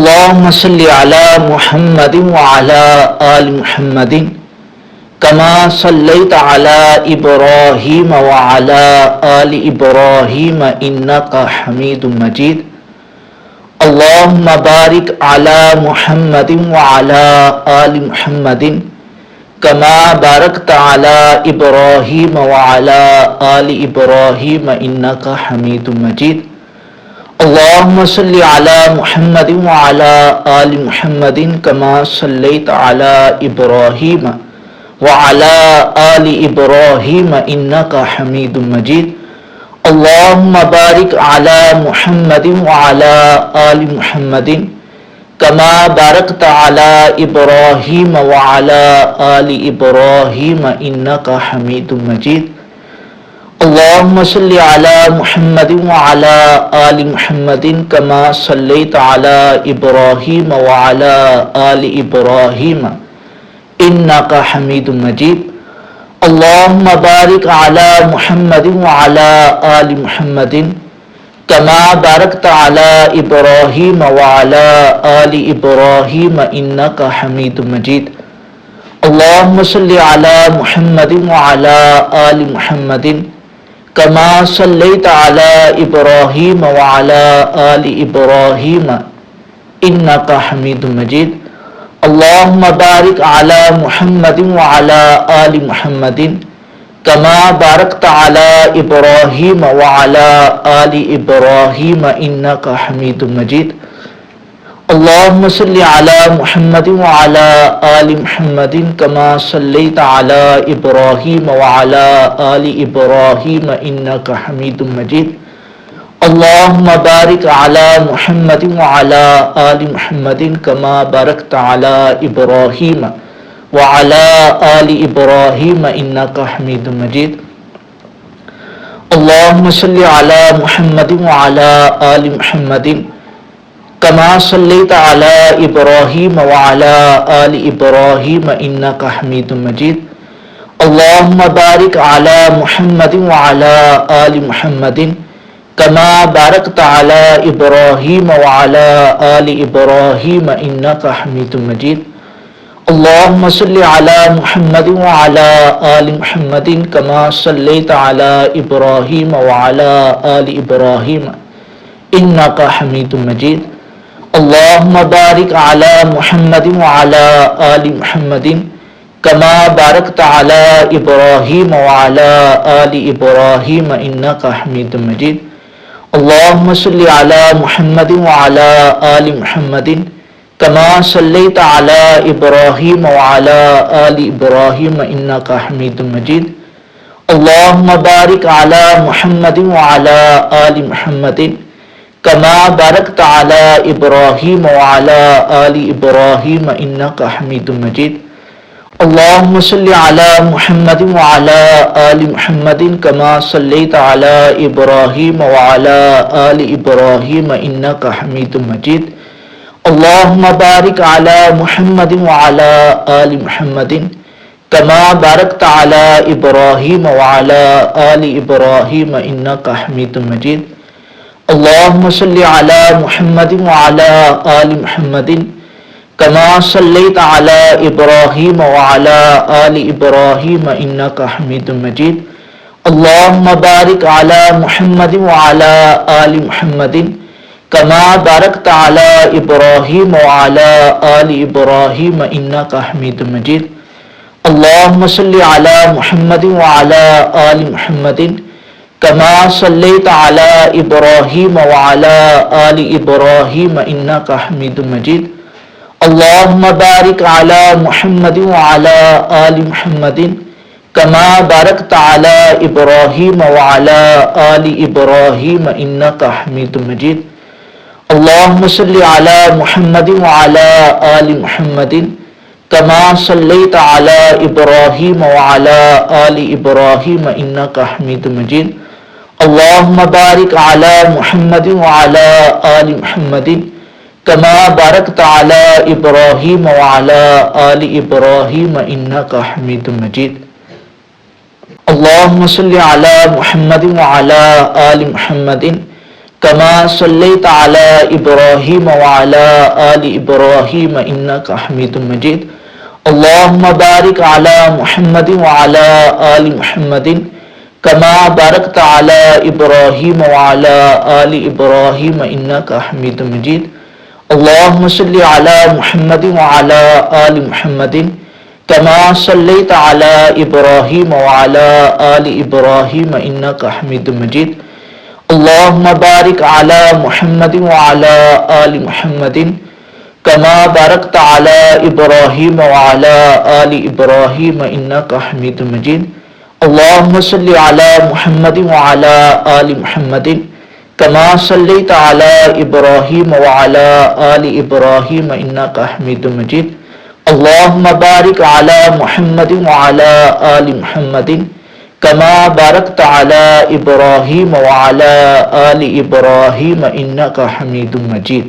اللهم صل على محمد وعلى آل محمد كما صليت على إبراهيم وعلى آل إبراهيم إنك حميد مجيد. اللهم بارك على محمد وعلى آل محمد كما باركت على إبراهيم وعلى آل إبراهيم إنك حميد مجيد. اللهم صل على محمد وعلى آل محمد كما صليت على إبراهيم وعلى آل إبراهيم إنك حميد مجيد. اللهم بارك على محمد وعلى آل محمد كما باركت على إبراهيم وعلى آل إبراهيم إنك حميد مجيد. اللهم صل على محمد وعلى آل محمد كما صليت على إبراهيم وعلى آل إبراهيم إنك حميد مجيد. اللهم بارك على محمد وعلى آل محمد كما باركت على إبراهيم وعلى آل إبراهيم إنك حميد مجيد. اللهم صل على محمد وعلى آل محمد كما صليت على إبراهيم وعلى آل إبراهيم إنك حميد مجيد. اللهم بارك على محمد وعلى آل محمد كما باركت على إبراهيم وعلى آل إبراهيم إنك حميد مجيد. اللهم صل على محمد وعلى آل محمد كما صليت على إبراهيم وعلى آل إبراهيم إنك حميد مجيد. اللهم بارك على محمد وعلى آل محمد كما باركت على إبراهيم وعلى آل إبراهيم إنك حميد مجيد. اللهم صل على محمد وعلى آل محمد كما صليت على إبراهيم وعلى آل إبراهيم إنك حميد مجيد. اللهم بارك على محمد وعلى آل محمد كما باركت على إبراهيم وعلى آل إبراهيم إنك حميد مجيد. اللهم صل على محمد وعلى آل محمد كما صليت على إبراهيم وعلى آل إبراهيم إنك حميد مجيد. اللهم بارك على محمد وعلى آل محمد كما باركت على إبراهيم وعلى آل إبراهيم إنك حميد مجيد. اللهم صل على محمد وعلى آل محمد كما صليت على إبراهيم وعلى آل إبراهيم إنك حميد مجيد. اللهم بارك على محمد وعلى آل محمد كما باركت على إبراهيم وعلى آل إبراهيم إنك حميد مجيد. اللهم صل على محمد وعلى آل محمد كما صليت على إبراهيم وعلى آل إبراهيم إنك حميد مجيد. اللهم بارك على محمد وعلى آل محمد كما باركت على إبراهيم وعلى آل إبراهيم إنك حميد مجيد. اللهم صل على محمد وعلى آل محمد كما صليت على إبراهيم وعلى آل إبراهيم إنك حميد مجيد. اللهم بارك على محمد وعلى آل محمد كما باركت على إبراهيم وعلى آل إبراهيم إنك حميد مجيد. اللهم صل على محمد وعلى آل محمد كما صليت على إبراهيم وعلى آل إبراهيم إنك حميد مجيد. اللهم بارك على محمد وعلى آل محمد كما باركت على إبراهيم وعلى آل إبراهيم إنك حميد مجيد. اللهم صل على محمد وعلى آل محمد كما صليت على إبراهيم وعلى آل إبراهيم إنك حميد مجيد. اللهم بارك على محمد وعلى آل محمد كما باركت على إبراهيم وعلى آل إبراهيم إنك حميد مجيد. اللهم صل على محمد وعلى آل محمد كما صليت على إبراهيم وعلى آل إبراهيم إنك حميد مجيد اللهم بارك على محمد وعلى آل محمد كما باركت على إبراهيم وعلى آل إبراهيم إنك حميد مجيد اللهم صل على محمد وعلى آل محمد كما صليت على إبراهيم وعلى آل إبراهيم إنك حميد مجيد اللهم بارك على محمد وعلى آل محمد كما باركت على إبراهيم وعلى آل إبراهيم إنك حميد مجيد اللهم صل على محمد وعلى آل محمد كما صليت على إبراهيم وعلى آل إبراهيم إنك حميد مجيد اللهم بارك على محمد وعلى آل محمد كما باركت على إبراهيم وعلى آل إبراهيم إنك حميد مجيد